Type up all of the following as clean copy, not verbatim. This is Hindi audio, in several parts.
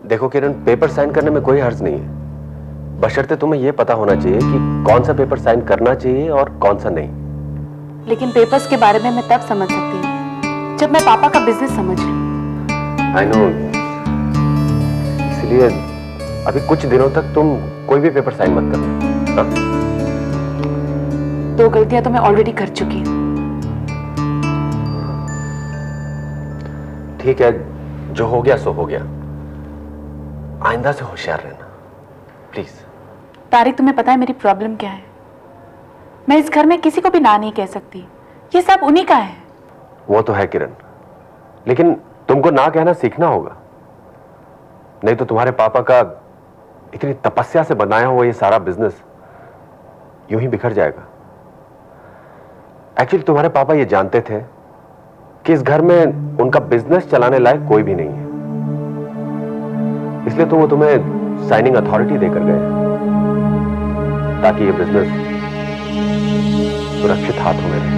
देखो किरण, पेपर साइन करने में कोई हर्ज नहीं है, बशर्ते तुम्हें यह पता होना चाहिए कि कौन सा पेपर साइन करना चाहिए और कौन सा नहीं। लेकिन पेपर्स के बारे में मैं तब समझ सकती हूँ जब मैं पापा का बिजनेस समझ लूं। आई नो, इसलिए अभी कुछ दिनों तक तुम कोई भी पेपर साइन मत करना। हाँ? 2 गलतियां तो मैं ऑलरेडी कर चुकी हूँ। ठीक है, जो हो गया सो हो गया, आइंदा से होशियार रहना प्लीज। तारिक, तुम्हें पता है मेरी प्रॉब्लम क्या है? मैं इस घर में किसी को भी ना नहीं कह सकती, ये सब उन्हीं का है। वो तो है किरण, लेकिन तुमको ना कहना सीखना होगा, नहीं तो तुम्हारे पापा का इतनी तपस्या से बनाया हुआ ये सारा बिजनेस यूं ही बिखर जाएगा। एक्चुअली तुम्हारे पापा ये जानते थे कि इस घर में उनका बिजनेस चलाने लायक कोई भी नहीं है, इसलिए तो वो तुम्हें साइनिंग अथॉरिटी देकर गए ताकि ये बिजनेस सुरक्षित हाथों में रहे।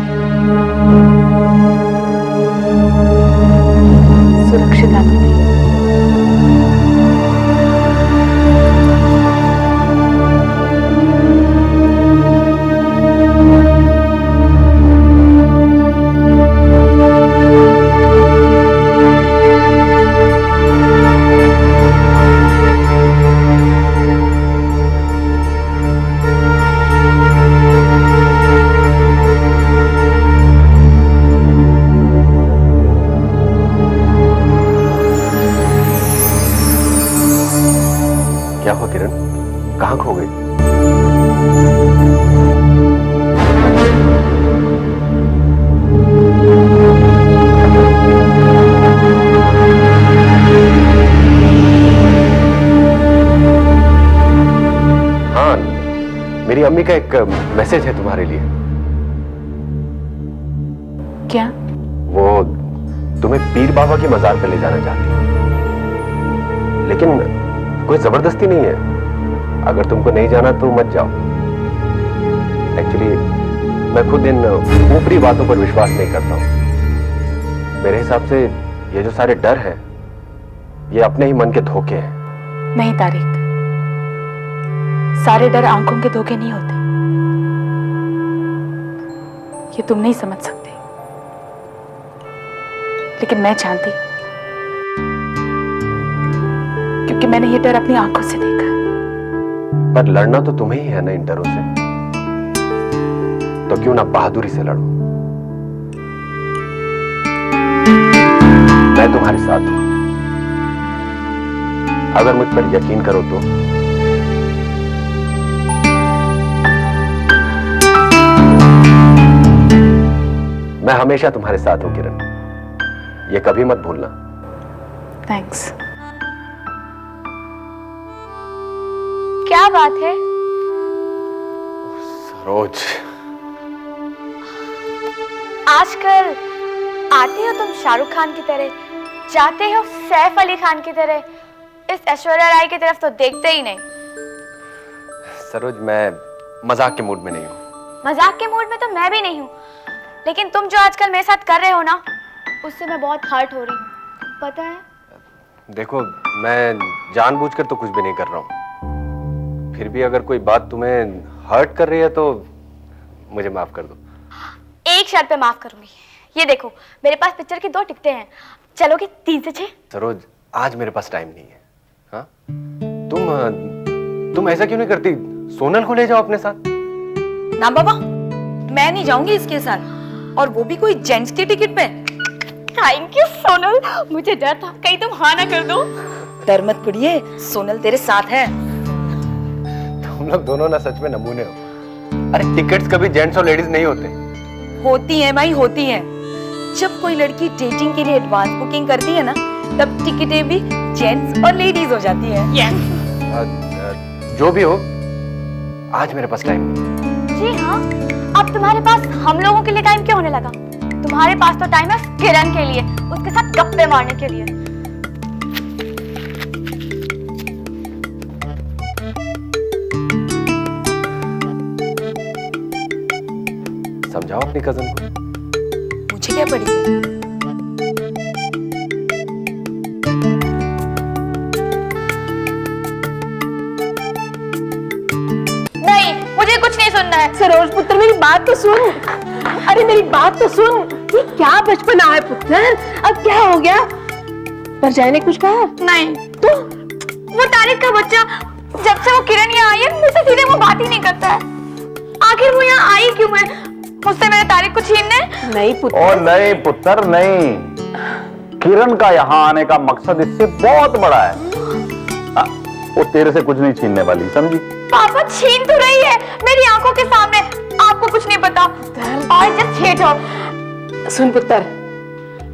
सुरक्षित हाथों में? क्या हुआ किरण, कहां खो गई? हाँ, मेरी अम्मी का एक मैसेज है तुम्हारे लिए। क्या? वो तुम्हें पीर बाबा की मजार पे ले जाना चाहती है, लेकिन कोई जबरदस्ती नहीं है। अगर तुमको नहीं जाना तो मत जाओ। एक्चुअली मैं खुद इन ऊपरी बातों पर विश्वास नहीं करता हूं। मेरे हिसाब से ये जो सारे डर हैं, ये अपने ही मन के धोखे हैं। नहीं तारिक, सारे डर आंखों के धोखे नहीं होते, ये तुम नहीं समझ सकते, लेकिन मैं जानती हूं, क्योंकि मैंने ये डर अपनी आंखों से देखा। पर लड़ना तो तुम्हें ही है ना इन डरों से, तो क्यों ना बहादुरी से लड़ो। मैं तुम्हारे साथ हूं, अगर मुझ पर यकीन करो तो। मैं हमेशा तुम्हारे साथ हूं किरण, ये कभी मत भूलना। थैंक्स। क्या बात है? सरोज, आजकल आते हो तुम शाहरुख खान की तरह, जाते हो सैफ अली खान की तरह, इस ऐश्वर्या राय की तरफ तो देखते ही नहीं। सरोज, मैं मजाक के मूड में नहीं हूं। मजाक के मूड में तो मैं भी नहीं हूँ, लेकिन तुम जो आजकल मेरे साथ कर रहे हो ना, उससे मैं बहुत हर्ट हो रही हूँ, पता है? देखो, मैं जानबूझकर तो कुछ भी नहीं कर रहा हूं, फिर भी अगर कोई बात तुम्हें हर्ट कर रही है तो मुझे माफ कर दो। एक शर्त पे माफ करूंगी। ये देखो, मेरे पास पिक्चर की 2 टिकटें हैं, चलोगे 3 से 6? सरोज, आज मेरे पास टाइम नहीं है। हाँ? तुम ऐसा क्यों नहीं करती? सोनल को ले जाओ अपने साथ। ना बाबा, मैं नहीं जाऊंगी इसके साथ, और वो भी कोई जेंट्स की टिकट पे। थैंक यू सोनल, मुझे डर था कहीं तुम हाँ ना कर दो। डर मत कुड़िए, सोनल तेरे साथ है। तुम लोग दोनों ना सच में नमूने हो। अरे टिकट्स कभी जेंट्स और लेडीज नहीं होते। होती है भाई, होती है। जब कोई लड़की डेटिंग के लिए एडवांस बुकिंग करती है ना, तब टिकटें भी जेंट्स और लेडीज हो जाती है। जो भी हो, आज मेरे पास टाइम नहीं। जी हाँ, अब तुम्हारे पास हम लोगों के लिए टाइम क्यों होने लगा? तुम्हारे पास तो टाइम है किरण के लिए, उसके साथ गप्पे मारने के लिए। समझाओ अपनी कजन को। मुझे क्या पड़ी है? कुछ नहीं सुनना है। सरोज पुत्र मेरी बात तो सुन, अरे मेरी बात तो सुन। ये क्या बचपना है पुत्र, अब क्या हो गया? परजाई ने कुछ कहा? नहीं, तो वो तारिक का बच्चा जब से वो किरण यहाँ आई है मुझसे सीधे वो बात ही नहीं करता है। आखिर वो यहाँ आई क्यों है? मुझसे मेरे तारिक को छीनने? नहीं पुत्र। ओ नहीं पुत्र नहीं, किरण का यहाँ आने का मकसद इससे बहुत बड़ा है। वो तेरे से कुछ नहीं छीनने वाली, समझी? पापा छीन तो रही है मेरी आंखों के सामने, आपको कुछ नहीं पता। और जस्ट हेट हो। सुन पुत्र,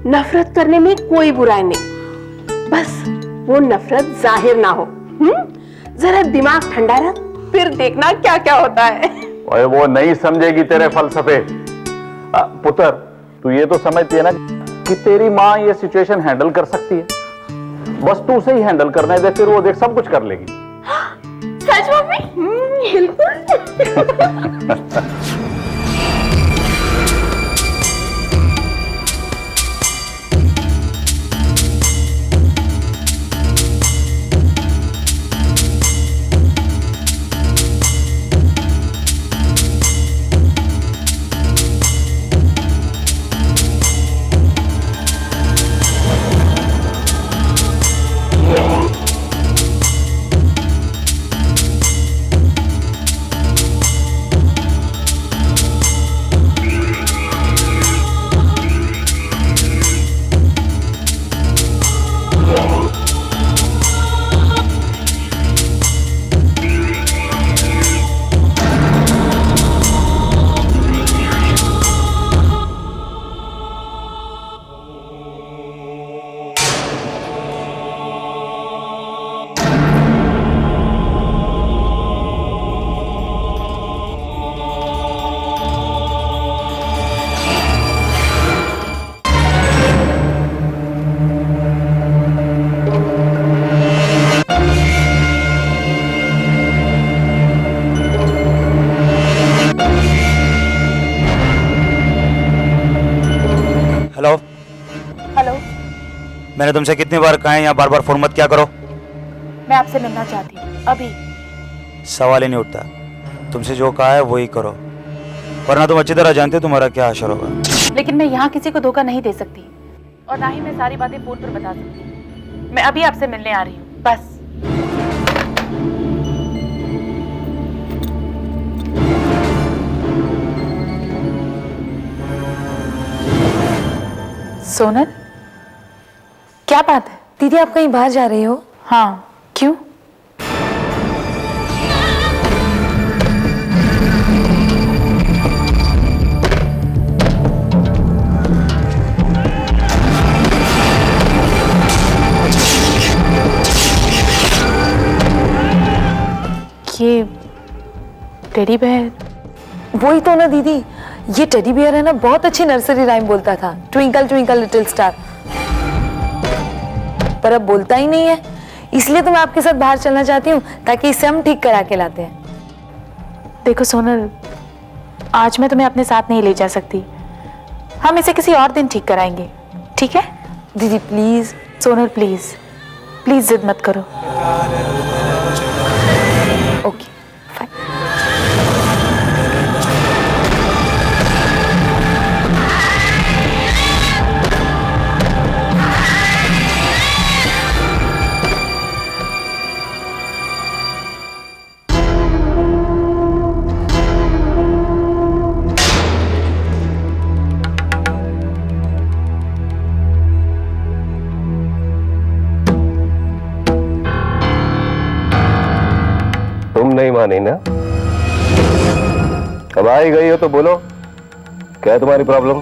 नफरत करने में कोई बुराई नहीं, बस वो नफरत जाहिर ना हो। जरा दिमाग ठंडा रख, फिर देखना क्या क्या होता है। ओए वो नहीं समझेगी तेरे फलसफे। पुत्र तू ये तो समझती है ना कि तेरी माँ ये सिचुएशन हैंडल कर सकती है, बस तू उसे ही हैंडल करने दे, फिर वो देख सब कुछ कर लेगी। सच मम्मी? बिल्कुल। हेलो हेलो, मैंने तुमसे कितनी बार कहा है यहाँ बार बार फोन मत क्या करो। मैं आपसे मिलना चाहती हूँ अभी। सवाल ही नहीं उठता, तुमसे जो कहा है वही करो, वरना तुम अच्छी तरह जानते हो तुम्हारा क्या असर होगा। लेकिन मैं यहाँ किसी को धोखा नहीं दे सकती, और ना ही मैं सारी बातें फोन पर बता सकती। मैं अभी आपसे मिलने आ रही हूँ, बस। सोनल, क्या बात है? दीदी आप कहीं बाहर जा रही हो? हाँ, क्यों? ये टेडी बेयर? वही तो ना दीदी, ये टेडी बियर है ना, बहुत अच्छी नर्सरी राइम बोलता था, ट्विंकल ट्विंकल लिटिल स्टार, पर अब बोलता ही नहीं है। इसलिए तो मैं आपके साथ बाहर चलना चाहती हूँ ताकि इसे हम ठीक करा के लाते हैं। देखो सोनल, आज मैं तुम्हें अपने साथ नहीं ले जा सकती, हम इसे किसी और दिन ठीक कराएंगे, ठीक है? दीदी प्लीज। सोनल प्लीज, प्लीज जिद मत करो। Okay fine. तुम नहीं मानी ना? अब आई गई हो तो बोलो, क्या है तुम्हारी प्रॉब्लम?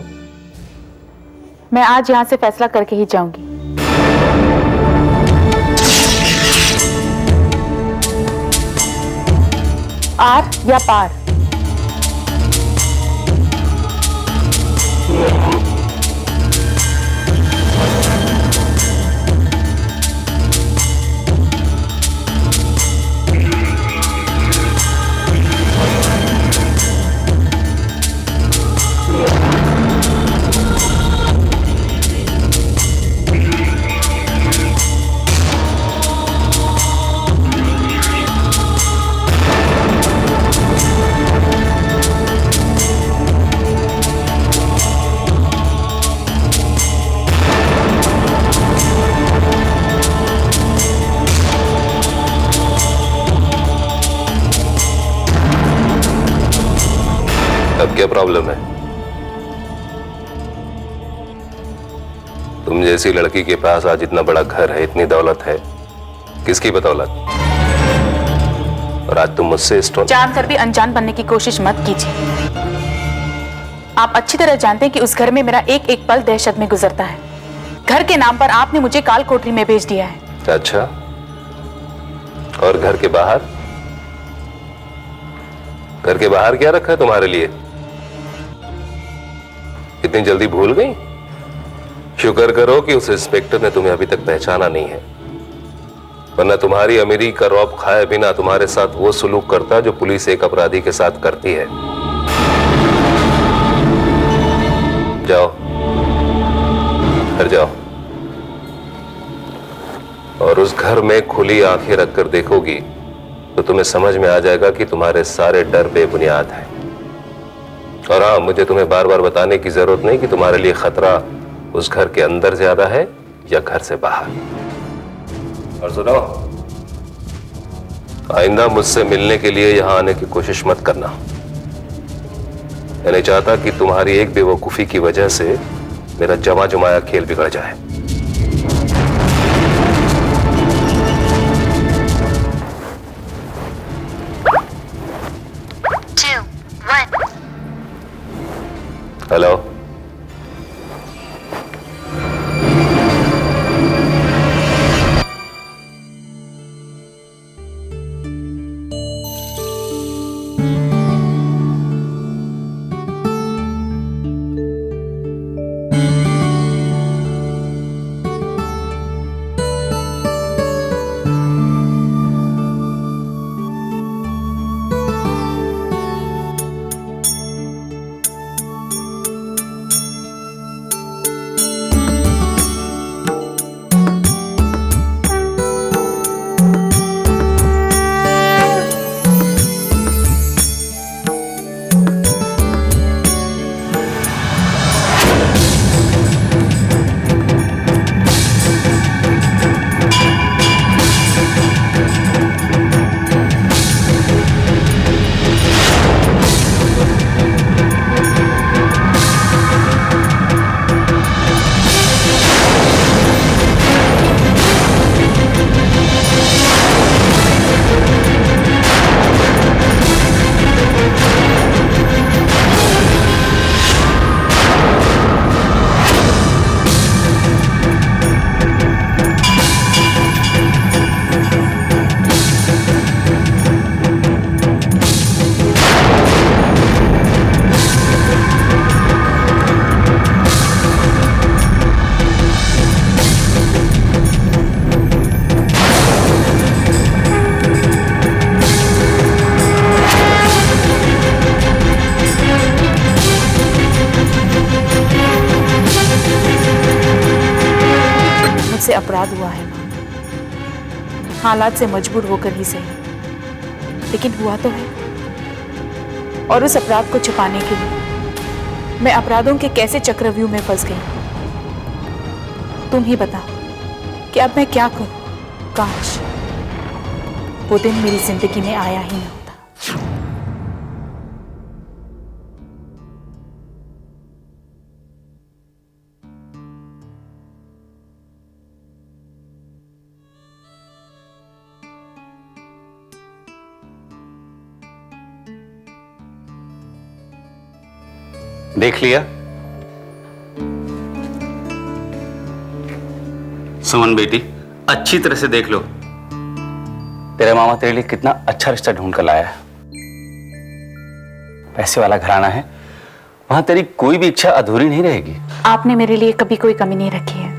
मैं आज यहाँ से फैसला करके ही जाऊंगी। आर या पार? अब क्या प्रॉब्लम है? तुम जैसी लड़की के पास आज इतना बड़ा घर है, इतनी दौलत है, किसकी बदौलत? और आज तुम मुझसे स्टोन जानकर भी अनजान बनने की कोशिश मत कीजिए। आप अच्छी तरह जानते हैं कि उस घर में मेरा एक एक पल दहशत में गुजरता है। घर के नाम पर आपने मुझे काल कोठरी में भेज दिया है। अच्छा, और घर के बाहर? घर के बाहर क्या रखा है तुम्हारे लिए? इतनी जल्दी भूल गई? शुक्र करो कि उस इंस्पेक्टर ने तुम्हें अभी तक पहचाना नहीं है, वरना तुम्हारी अमीरी का रौब खाए बिना तुम्हारे साथ वो सुलूक करता जो पुलिस एक अपराधी के साथ करती है। जाओ, घर जाओ, और उस घर में खुली आंखें रखकर देखोगी तो तुम्हें समझ में आ जाएगा कि तुम्हारे सारे डर बेबुनियाद हैं। और हाँ, मुझे तुम्हें बार बार बताने की जरूरत नहीं कि तुम्हारे लिए खतरा उस घर के अंदर ज्यादा है या घर से बाहर। और सुनो, आइंदा मुझसे मिलने के लिए यहां आने की कोशिश मत करना। मैं नहीं चाहता कि तुम्हारी एक बेवकूफी की वजह से मेरा जमा जमाया खेल बिगड़ जाए। हेलो, मुझसे अपराध हुआ है मां, हालात से मजबूर होकर ही सही, लेकिन हुआ तो है। और उस अपराध को छुपाने के लिए मैं अपराधों के कैसे चक्रव्यूह में फंस गई। तुम ही बताओ कि अब मैं क्या करूं। काश वो दिन मेरी जिंदगी में आया ही ना होता। देख लिया? सुमन बेटी, अच्छी तरह से देख लो। तेरा मामा तेरे लिए कितना अच्छा रिश्ता ढूंढ कर लाया है। पैसे वाला घराना है, वहां तेरी कोई भी इच्छा अधूरी नहीं रहेगी। आपने मेरे लिए कभी कोई कमी नहीं रखी है।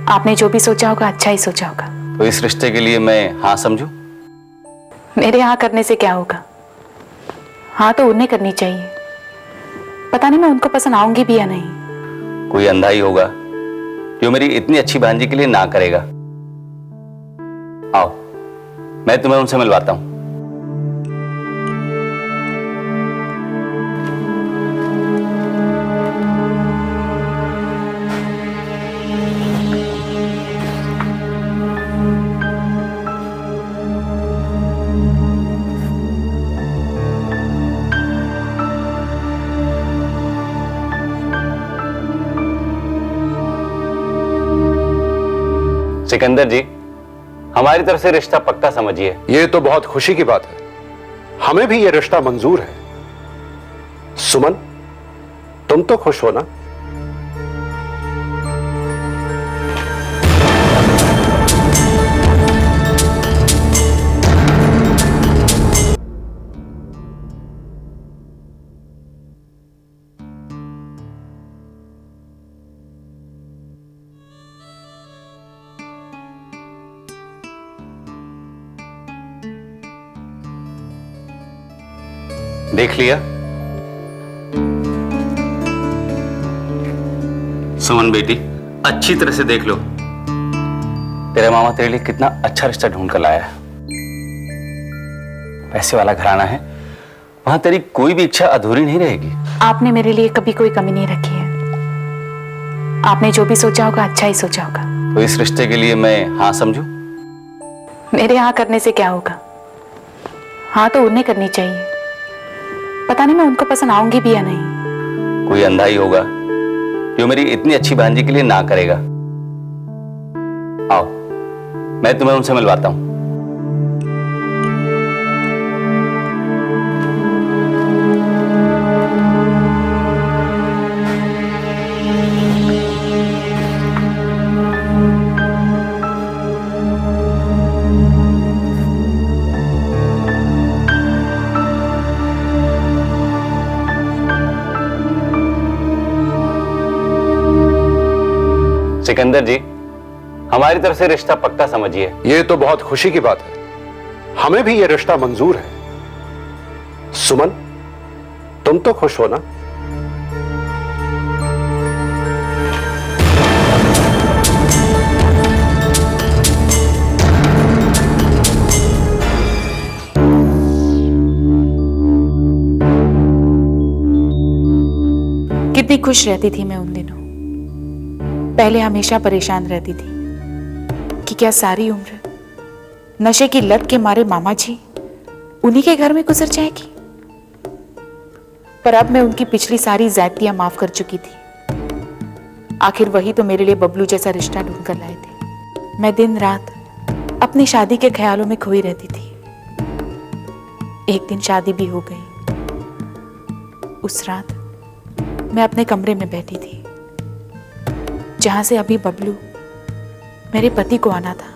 आपने जो भी सोचा होगा अच्छा ही सोचा होगा। तो इस रिश्ते के लिए मैं हाँ समझूं? मेरे हाँ करने से क्या होगा? हाँ तो उन्हें करनी चाहिए। पता नहीं मैं उनको पसंद आऊंगी भी या नहीं। कोई अंधा ही होगा जो मेरी इतनी अच्छी भांजी के लिए ना करेगा। आओ, मैं तुम्हें उनसे मिलवाता हूं। सिकंदर जी, हमारी तरफ से रिश्ता पक्का समझिए। ये तो बहुत खुशी की बात है, हमें भी ये रिश्ता मंजूर है। सुमन, तुम तो खुश हो ना? देख लिया? सुमन बेटी, अच्छी तरह से देख लो। तेरा मामा तेरे लिए कितना अच्छा रिश्ता ढूंढ कर लाया है। पैसे वाला घराना है, वहां तेरी कोई भी इच्छा अधूरी नहीं रहेगी। आपने मेरे लिए कभी कोई कमी नहीं रखी है। आपने जो भी सोचा होगा अच्छा ही सोचा होगा। तो इस रिश्ते के लिए मैं हाँ समझूं? मेरे हाँ करने से क्या होगा? हाँ तो उन्हें करनी चाहिए। पता नहीं मैं उनको पसंद आऊंगी भी या नहीं। कोई अंधा ही होगा जो मेरी इतनी अच्छी भांजी के लिए ना करेगा। आओ, मैं तुम्हें उनसे मिलवाता हूं। सिकंदर जी, हमारी तरफ से रिश्ता पक्का समझिए। ये तो बहुत खुशी की बात है, हमें भी ये रिश्ता मंजूर है। सुमन, तुम तो खुश हो ना? कितनी खुश रहती थी मैं उन दिनों। पहले हमेशा परेशान रहती थी कि क्या सारी उम्र नशे की लत के मारे मामा जी उन्हीं के घर में गुजर जाएगी। पर अब मैं उनकी पिछली सारी ज़्यादतियां माफ कर चुकी थी। आखिर वही तो मेरे लिए बबलू जैसा रिश्ता ढूंढ कर लाए थे। मैं दिन रात अपनी शादी के ख्यालों में खोई रहती थी। एक दिन शादी भी हो गई। उस रात मैं अपने कमरे में बैठी थी जहां से अभी बबलू मेरे पति को आना था।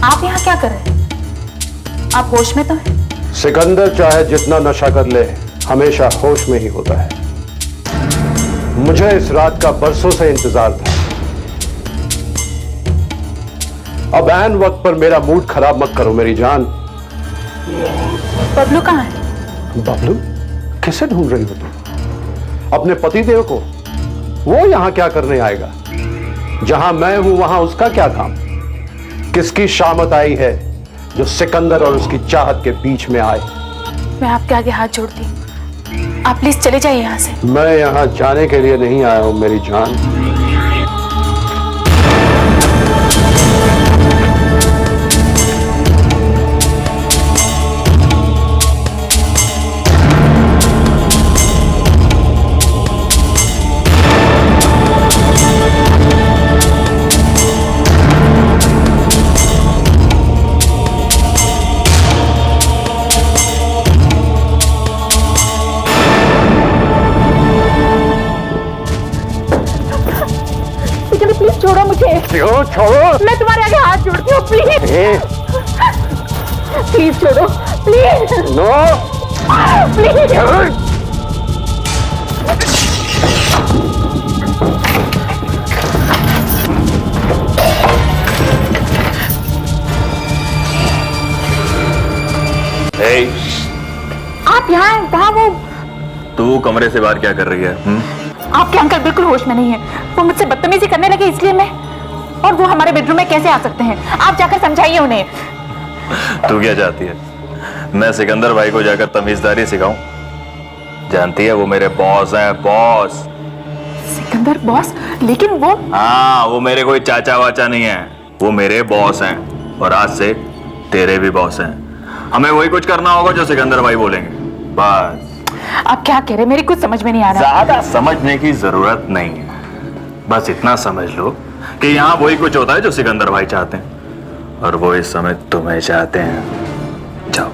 आप यहाँ क्या कर रहे हैं? आप होश में तो हैं? सिकंदर चाहे जितना नशा कर ले, हमेशा होश में ही होता है। मुझे इस रात का बरसों से इंतजार था। अब ऐन वक्त पर मेरा मूड खराब मत करो मेरी जान। बबलू कहाँ है? बबलू? किसे ढूंढ रही हो तुम? अपने पतिदेव को? वो यहां क्या करने आएगा? जहां मैं हूं वहां उसका क्या काम? किसकी शामत आई है जो सिकंदर और उसकी चाहत के बीच में आए? मैं आपके आगे हाथ जोड़ती हूँ, आप प्लीज चले जाइए यहाँ से। मैं यहां जाने के लिए नहीं आया हूं मेरी जान। छोड़ो मुझे। क्यों छोड़ो? मैं तुम्हारे आगे हाथ जोड़ती हूँ, प्लीज प्लीज छोड़ो, प्लीज। No please. आप यहाँ कहाँ? वो तू कमरे से बाहर क्या कर रही है? आपके अंकल बिल्कुल होश में नहीं है। वो मुझसे बदतमीजी करने लगे, इसलिए मैं और वो हमारे बेडरूम में कैसे आ सकते हैं? आप जाकर समझाइए उन्हें। तू क्या चाहती है, मैं सिकंदर भाई को जाकर तमीजदारी सिखाऊं? जानती है वो मेरे बॉस हैं, बॉस। सिकंदर बॉस? लेकिन वो हाँ, वो मेरे कोई चाचा वाचा नहीं है, वो मेरे बॉस हैं और आज से तेरे भी बॉस हैं। हमें वही कुछ करना होगा जो सिकंदर भाई बोलेंगे, बस। आप क्या कह रहे हैं? मेरी कुछ समझ में नहीं आ रहा। ज्यादा समझने की जरूरत नहीं है, बस इतना समझ लो कि यहाँ वही कुछ होता है जो सिकंदर भाई चाहते हैं, और वो इस समय तुम्हें चाहते हैं। जाओ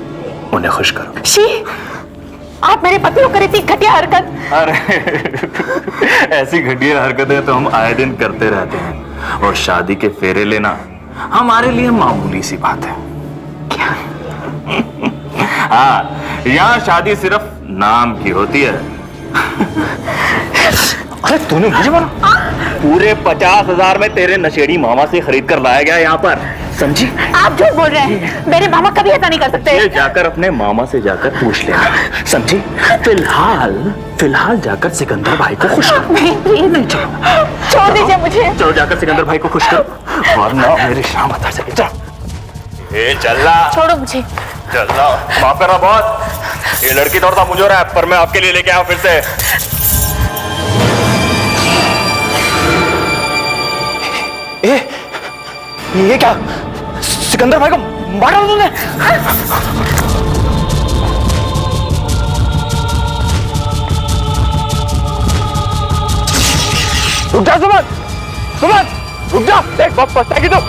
उन्हें खुश करो। शी, आप मेरे पति को करी थी घटिया हरकत। अरे ऐसी घटिया हरकतें तो हम आए दिन करते रहते हैं, और शादी के फेरे लेना हमारे लिए मामूली सी बात है। क्या? हाँ, यहाँ शादी सिर्फ नाम की होती है। अरे तूने मुझे बोला? पूरे 50,000 में तेरे नशेड़ी मामा से खरीद कर लाया गया यहाँ पर, समझी? आप झूठ बोल रहे हैं, मेरे मामा कभी ऐसा नहीं कर सकते। ये जाकर अपने मामा से जाकर पूछ लेना, समझी? फिलहाल जाकर सिकंदर भाई को खुश करो। नहीं, चलो छोड़ दीजिए मुझे। चलो जाकर सिकंदर भाई को खुश करो, वरना मेरी शाम आ जाएगी। चल ये चल, छोड़ो मुझे। चल माफ करना बहुत, ये लड़की थोड़ा सा मुझे रहा है, पर मैं आपके लिए लेके आया फिर से। ये क्या, सिकंदर भाई को मारा तुमने? रुक जा सुमन, रुक जा, देख बहुत पछताएगी तू।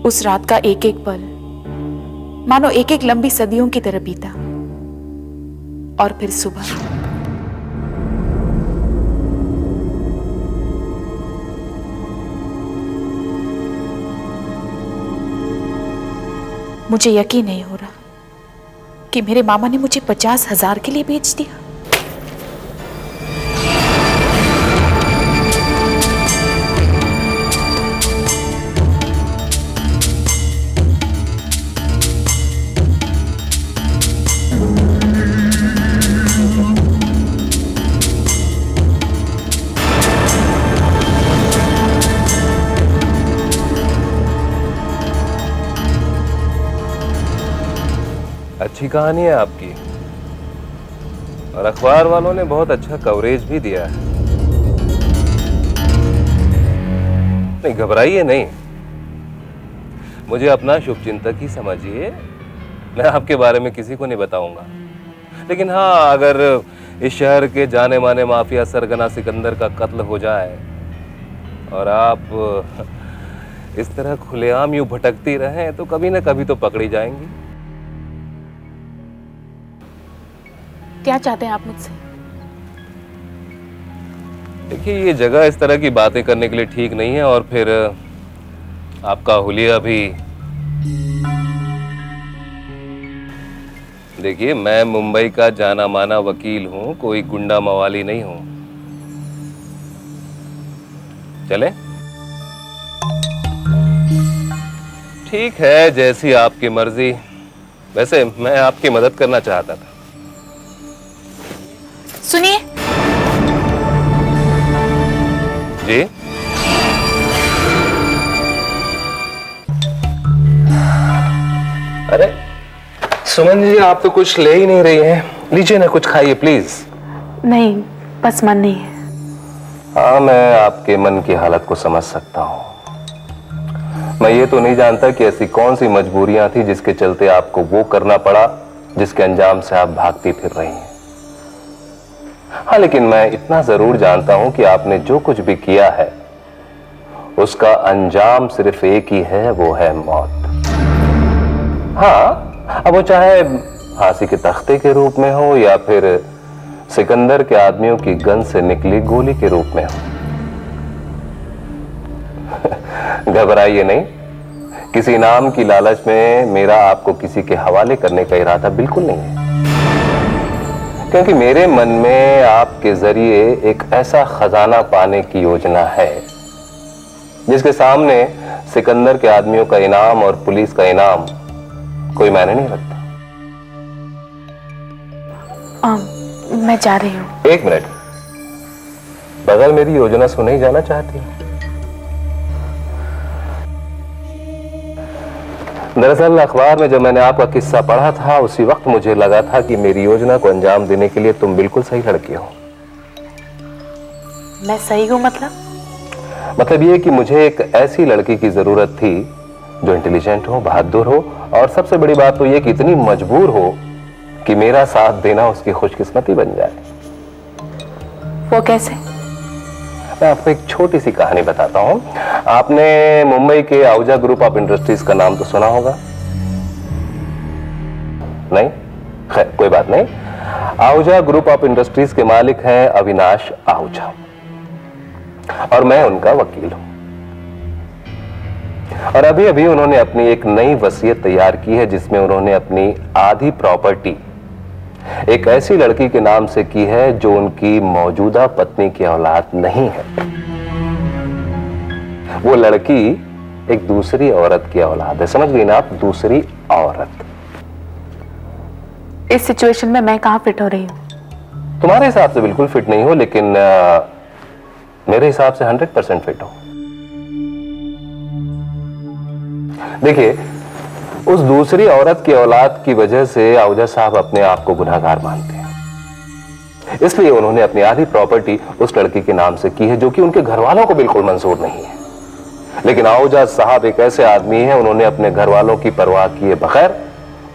उस रात का एक एक पल मानो एक एक लंबी सदियों की तरह बीता, और फिर सुबह मुझे यकीन नहीं हो रहा कि मेरे मामा ने मुझे 50,000 के लिए बेच दिया। अच्छी कहानी है आपकी, और अखबार वालों ने बहुत अच्छा कवरेज भी दिया है। नहीं घबराइए नहीं, मुझे अपना शुभचिंतक ही समझिए, मैं आपके बारे में किसी को नहीं बताऊंगा। लेकिन हाँ, अगर इस शहर के जाने माने माफिया सरगना सिकंदर का कत्ल हो जाए और आप इस तरह खुलेआम यूं भटकती रहें तो कभी ना कभी तो पकड़ी जाएंगी। क्या चाहते हैं आप मुझसे? देखिए, ये जगह इस तरह की बातें करने के लिए ठीक नहीं है, और फिर आपका हुलिया भी। देखिए, मैं मुंबई का जाना माना वकील हूं, कोई गुंडा मवाली नहीं हूं। चले? ठीक है, जैसी आपकी मर्जी। वैसे मैं आपकी मदद करना चाहता था। सुनिए। जी? अरे सुमन जी, आप तो कुछ ले ही नहीं रही हैं। लीजिए ना, कुछ खाइए प्लीज। नहीं, बस मन नहीं है। हाँ, मैं आपके मन की हालत को समझ सकता हूँ। मैं ये तो नहीं जानता कि ऐसी कौन सी मजबूरियां थी जिसके चलते आपको वो करना पड़ा जिसके अंजाम से आप भागती फिर रही हैं। हाँ, लेकिन मैं इतना जरूर जानता हूं कि आपने जो कुछ भी किया है उसका अंजाम सिर्फ एक ही है, वो है मौत। हाँ, अब वो चाहे फांसी के तख्ते के रूप में हो या फिर सिकंदर के आदमियों की गन से निकली गोली के रूप में हो। घबराइए नहीं, किसी इनाम की लालच में मेरा आपको किसी के हवाले करने का इरादा बिल्कुल नहीं है, क्योंकि मेरे मन में आपके जरिए एक ऐसा खजाना पाने की योजना है जिसके सामने सिकंदर के आदमियों का इनाम और पुलिस का इनाम कोई मायने नहीं रखता। मैं जा रही हूँ। एक मिनट, बगल मेरी योजना सुने ही जाना चाहती हूँ? दरअसल अखबार में जब मैंने आपका किस्सा पढ़ा था उसी वक्त मुझे लगा था कि मेरी योजना को अंजाम देने के लिए तुम बिल्कुल सही लड़की हो। मैं सही हूँ मतलब ये कि मुझे एक ऐसी लड़की की जरूरत थी जो इंटेलिजेंट हो, बहादुर हो और सबसे बड़ी बात तो ये कि इतनी मजबूर हो कि मेरा साथ देना उसकी खुशकिस्मती बन जाए। वो कैसे? मैं आपको एक छोटी सी कहानी बताता हूं। आपने मुंबई के आहूजा ग्रुप ऑफ इंडस्ट्रीज का नाम तो सुना होगा? नहीं? खैर कोई बात नहीं। आहूजा ग्रुप ऑफ इंडस्ट्रीज के मालिक हैं अविनाश आहूजा और मैं उनका वकील हूं। और अभी अभी उन्होंने अपनी एक नई वसीयत तैयार की है जिसमें उन्होंने अपनी आधी प्रॉपर्टी एक ऐसी लड़की के नाम से की है जो उनकी मौजूदा पत्नी की औलाद नहीं है। वो लड़की एक दूसरी औरत की औलाद है। समझ गई ना आप? दूसरी औरत। इस सिचुएशन में मैं कहां फिट हो रही हूं? तुम्हारे हिसाब से बिल्कुल फिट नहीं हो, लेकिन मेरे हिसाब से 100% फिट हो। देखिए, उस दूसरी औरत की औलाद की वजह से आहूजा साहब अपने आप को गुनहगार मानते हैं, इसलिए उन्होंने अपनी आधी प्रॉपर्टी उस लड़की के नाम से की है जो कि उनके घर वालों को बिल्कुल मंजूर नहीं है। लेकिन आहूजा साहब एक ऐसे आदमी हैं, उन्होंने अपने घर वालों की परवाह किए बगैर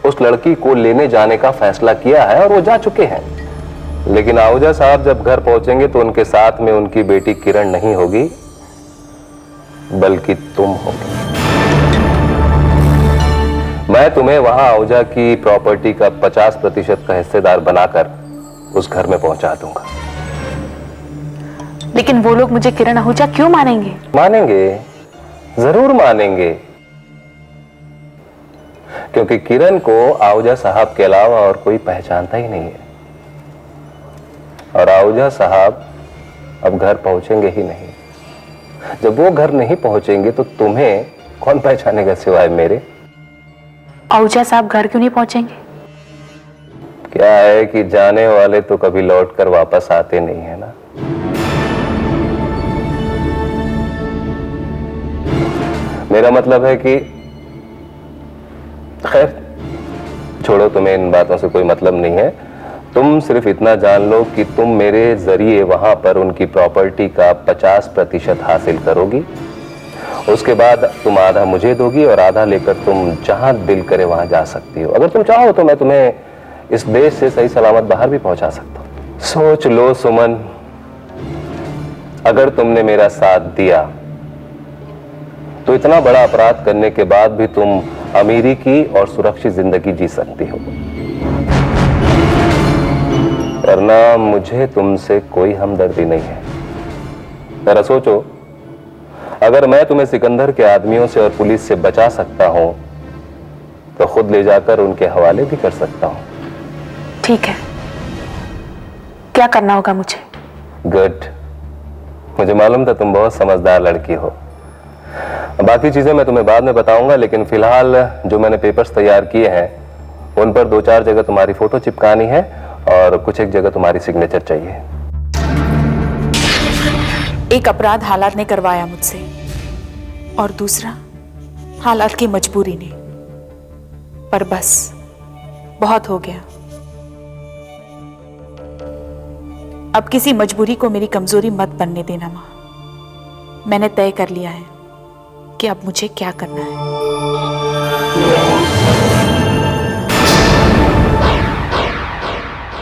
उस लड़की को लेने जाने का फैसला किया है और वो जा चुके हैं। लेकिन आहूजा साहब जब घर पहुंचेंगे तो उनके साथ में उनकी बेटी किरण नहीं होगी, बल्कि तुम होगी। मैं तुम्हें वहां आहूजा की प्रॉपर्टी का 50% का हिस्सेदार बनाकर उस घर में पहुंचा दूंगा। लेकिन वो लोग मुझे किरण आहूजा क्यों मानेंगे? मानेंगे, जरूर मानेंगे, क्योंकि किरण को आहूजा साहब के अलावा और कोई पहचानता ही नहीं है। और आहूजा साहब अब घर पहुंचेंगे ही नहीं। जब वो घर नहीं पहुंचेंगे तो तुम्हें कौन पहचानेगा सिवाय मेरे? आहूजा साहब घर क्यों नहीं पहुंचेंगे? क्या है कि जाने वाले तो कभी लौटकर वापस आते नहीं है ना। मेरा मतलब है कि खैर छोड़ो, तुम्हें इन बातों से कोई मतलब नहीं है। तुम सिर्फ इतना जान लो कि तुम मेरे जरिए वहां पर उनकी प्रॉपर्टी का 50% हासिल करोगी। उसके बाद तुम आधा मुझे दोगी और आधा लेकर तुम जहां दिल करे वहां जा सकती हो। अगर तुम चाहो तो मैं तुम्हें इस देश से सही सलामत बाहर भी पहुंचा सकता हूं। सोच लो सुमन, अगर तुमने मेरा साथ दिया तो इतना बड़ा अपराध करने के बाद भी तुम अमीरी की और सुरक्षित जिंदगी जी सकती हो। वरना मुझे तुमसे कोई हमदर्दी नहीं है। जरा सोचो, अगर मैं तुम्हें सिकंदर के आदमियों से और पुलिस से बचा सकता हूं तो खुद ले जाकर उनके हवाले भी कर सकता हूं। ठीक है, क्या करना होगा मुझे? गुड, मुझे मालूम था तुम बहुत समझदार लड़की हो। बाकी चीजें मैं तुम्हें बाद में बताऊंगा, लेकिन फिलहाल जो मैंने पेपर्स तैयार किए हैं उन पर 2-4 जगह तुम्हारी फोटो चिपकानी है और कुछ एक जगह तुम्हारी सिग्नेचर चाहिए। एक अपराध हालात ने करवाया मुझसे और दूसरा हालात की मजबूरी ने। पर बस बहुत हो गया। अब किसी मजबूरी को मेरी कमजोरी मत बनने देना मां। मैंने तय कर लिया है कि अब मुझे क्या करना है।